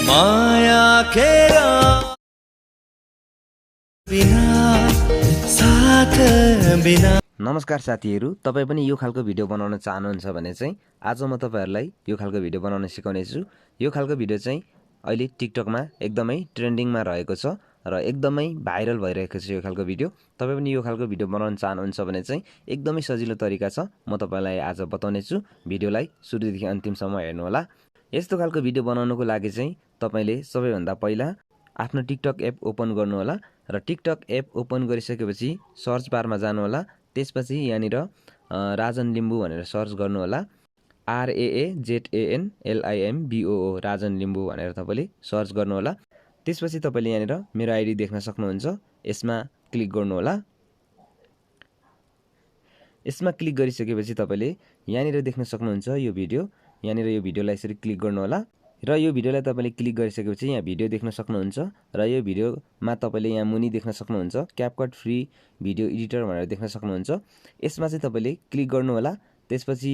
माया खेरा बिना साथ बिना। नमस्कार साथीहरु, तपाई पनि यो खालको भिडियो बनाउन चाहनुहुन्छ भने चाहिँ आज म तपाईहरुलाई यो खालको भिडियो बनाउन सिकाउने छु। यो खालको भिडियो चाहिँ अहिले टिकटकमा एकदमै ट्रेन्डिङमा रहेको छ र एकदमै भाइरल भइरहेको छ यो खालको भिडियो। तपाई पनि यो खालको भिडियो बनाउन चाहनुहुन्छ भने चाहिँ एकदमै सजिलो तरिका छ, म तपाईलाई आज बताउने छु। भिडियोलाई सुरुदेखि अन्तिमसम्म हेर्नु होला। यस्तो खालको भिडियो बनाउनको लागि चाहिँ तपाईले सबैभन्दा पहिला आफ्नो टिकटक एप ओपन गर्नु होला र टिकटक एप ओपन गरिसकेपछि सर्च बारमा जानु होला। त्यसपछि यहाँनिर राजन लिम्बू भनेर सर्च गर्नु होला। RAAZANLIMBOO राजन लिम्बू भनेर तपाईले सर्च गर्नु होला। त्यसपछि तपाईले यहाँनिर मेरो आइडी देख्न सक्नुहुन्छ, यसमा क्लिक गर्नु होला। यसमा क्लिक गरिसकेपछि तपाईले यहाँनिर देख्न सक्नुहुन्छ यो भिडियो। यहाँनिर यो भिडियोलाई यसरी क्लिक गर्नु होला र यो भिडियोलाई तपाईले क्लिक गरिसकेपछि यहाँ भिडियो देख्न सक्नुहुन्छ र यो भिडियोमा तपाईले यहाँ मुनि देख्न सक्नुहुन्छ क्यापकट फ्री भिडियो एडिटर भनेर देख्न सक्नुहुन्छ। यसमा चाहिँ तपाईले क्लिक गर्नु होला। त्यसपछि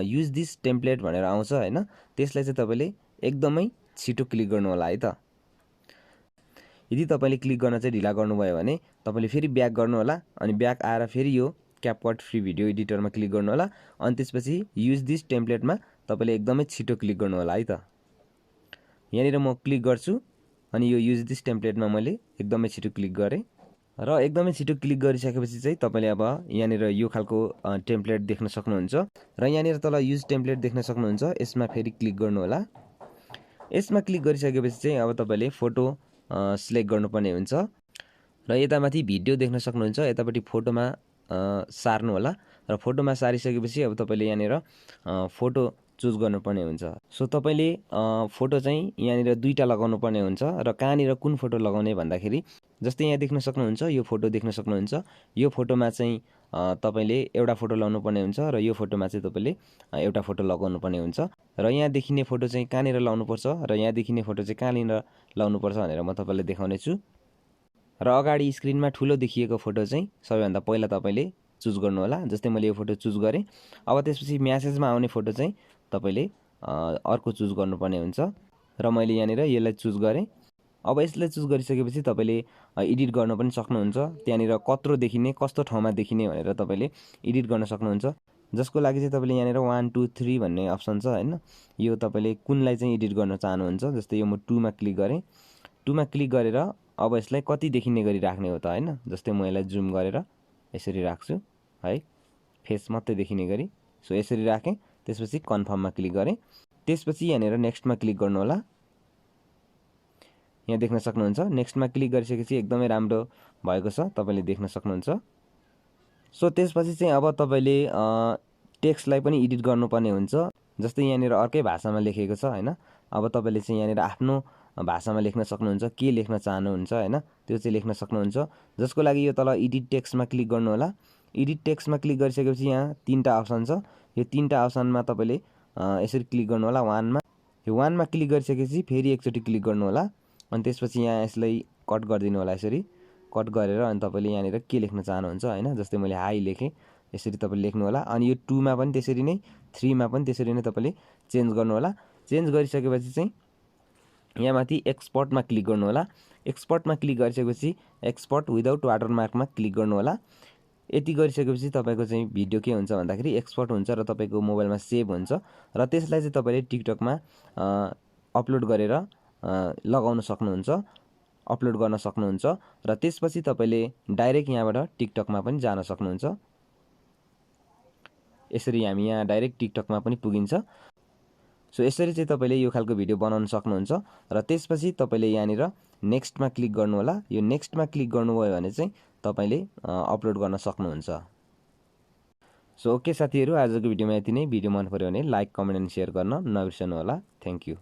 युज दिस टेम्प्लेट भनेर आउँछ हैन, त्यसलाई चाहिँ तपाईले एकदमै छिटो क्लिक गर्नु होला है त। यदि तपाईले क्लिक गर्न चाहिँ ढिला गर्नुभयो भने तपाईले फेरि ब्याक गर्नु होला अनि ब्याक आएर फेरि यो क्यापकट फ्री भिडियो एडिटरमा क्लिक गर्नु होला अनि त्यसपछि युज दिस टेम्प्लेटमा तपाईले एकदमै छिटो क्लिक गर्नु होला है त। यहाँनिर म क्लिक गर्छु अनि यो युज दिस टेम्प्लेटमा मैले एकदमै छिटो क्लिक गरेँ र एकदमै छिटो क्लिक गरिसकेपछि चाहिँ तपाईले अब यहाँनिर यो खालको टेम्प्लेट देख्न सक्नुहुन्छ र यहाँनिर तल युज टेम्प्लेट देख्न सक्नुहुन्छ। यसमा फेरि क्लिक गर्नु होला। यसमा क्लिक गरिसकेपछि चाहिँ अब तपाईले फोटो सिलेक्ट गर्नुपर्ने हुन्छ र यतामाथि भिडियो देख्न सक्नुहुन्छ, यतापट्टि फोटोमा सार्नु होला र फोटोमा सारिसकेपछि अब तपाईले यहाँनिर फोटो चुज गर्नुपर्ने हुन्छ। सो तपाईले फोटो चाहिँ यहाँनिर दुईटा लगाउनु पर्ने हुन्छ र कहाँनिर कुन फोटो लगाउने भन्दाखेरि जस्तै यहाँ देख्न सक्नुहुन्छ यो फोटो देख्न सक्नुहुन्छ। यो फोटोमा चाहिँ तपाईले एउटा फोटो लगाउनु पर्ने हुन्छ र यो फोटोमा चाहिँ तपाईले एउटा फोटो लगाउनु पर्ने हुन्छ र यहाँ देखिने फोटो चाहिँ कहाँनिर लाउनुपर्छ र यहाँ देखिने फोटो चाहिँ कहाँनिर लाउनुपर्छ भनेर म तपाईलाई देखाउने छु। र अगाडि स्क्रिनमा ठुलो देखिएको फोटो चाहिँ सबैभन्दा पहिला तपाईले चुज गर्नु होला। जस्तै मैले यो फोटो चुज गरेँ। अब त्यसपछि म्यासेजमा आउने फोटो चाहिँ तपाईले अर्को चुज गर्नुपर्ने हुन्छ र मैले यहाँनिर यसलाई चुज गरेँ। अब यसलाई चुज गरिसकेपछि तपाईले एडिट गर्न पनि सक्नुहुन्छ। त्यहाँनिर कत्रो देखिने, कस्तो ठाउँमा देखिने भनेर तपाईले एडिट गर्न सक्नुहुन्छ। जसको लागि चाहिँ तपाईले यहाँनिर 1 2 3 भन्ने अप्सन छ हैन, यो तपाईले कुनलाई चाहिँ एडिट गर्न चाहनुहुन्छ। जस्तै यो म 2 मा क्लिक गरेँ। 2 मा क्लिक गरेर अब यसलाई कति देखिने गरी राख्ने हो त हैन। जस्तै म यसलाई जुम गरेर यसरी राख्छु है, फेस मात्रै देखिने गरी। सो यसरी राखेँ। त्यसपछि कन्फर्ममा क्लिक गरेँ। त्यसपछि यहाँनिर नेक्स्टमा क्लिक गर्नु होला। यहाँ देख्न सक्नुहुन्छ नेक्स्टमा क्लिक गरिसकेपछि एकदमै राम्रो भएको छ, तपाईले देख्न सक्नुहुन्छ। सो त्यसपछि चाहिँ अब तपाईले टेक्स्टलाई पनि एडिट गर्नुपर्ने हुन्छ। जस्तै यहाँनिर अर्कै भाषामा लेखेको छ हैन, अब तपाईले चाहिँ यहाँनिर आफ्नो भाषामा लेख्न सक्नुहुन्छ, के लेख्न चाहनुहुन्छ हैन त्यो चाहिँ लेख्न सक्नुहुन्छ। जसको लागि यो तल एडिट टेक्स्टमा क्लिक गर्नु होला। एडिट टेक्स्टमा क्लिक गरिसकेपछि यहाँ तीनटा अप्सन छ। यो तीनटा अप्सनमा तपाईले यसरी क्लिक गर्नु होला 1 मा। यो 1 मा क्लिक गरिसकेपछि फेरि एकचोटि क्लिक गर्नु होला अनि त्यसपछि यहाँ यसलाई कट गरिदिनु होला। यसरी कट गरेर अनि तपाईले यहाँनिर के लेख्न चाहनुहुन्छ हैन, जस्तै मैले हाई लेखेँ, यसरी तपाईले लेख्नु होला। अनि यो 2 मा पनि त्यसरी नै, 3 मा पनि त्यसरी नै तपाईले चेन्ज गर्नु होला। चेन्ज गरिसकेपछि चाहिँ यहाँ माथि एक्सपोर्टमा क्लिक गर्नु होला। एक्सपोर्टमा क्लिक गरिसकेपछि एक्सपोर्ट विदाउट वाटरमार्कमा क्लिक गर्नु होला। यति गरिसकेपछि तपाईको चाहिँ भिडियो के हुन्छ भन्दाखेरि एक्सपोर्ट हुन्छ र तपाईको मोबाइलमा सेभ हुन्छ र त्यसलाई चाहिँ तपाईले टिकटकमा अपलोड गरेर लगाउन सक्नुहुन्छ, अपलोड गर्न सक्नुहुन्छ र त्यसपछि तपाईले डाइरेक्ट यहाँबाट टिकटकमा पनि जान सक्नुहुन्छ। यसरी हामी यहाँ डाइरेक्ट टिकटकमा पनि पुगिन्छ। सो यसरी चाहिँ तपाईले यो खालको भिडियो बनाउन सक्नुहुन्छ र त्यसपछि तपाईले यहाँनिर नेक्स्टमा क्लिक गर्नु होला। यो नेक्स्टमा क्लिक गर्नुभयो भने चाहिँ तपाईले अपलोड गर्न सक्नुहुन्छ। सो ओके साथीहरु, आजको भिडियोमा यति नै। भिडियो मन पर्यो भने लाइक, कमेन्ट एन्ड शेयर गर्न नबिर्सनु होला। Thank you.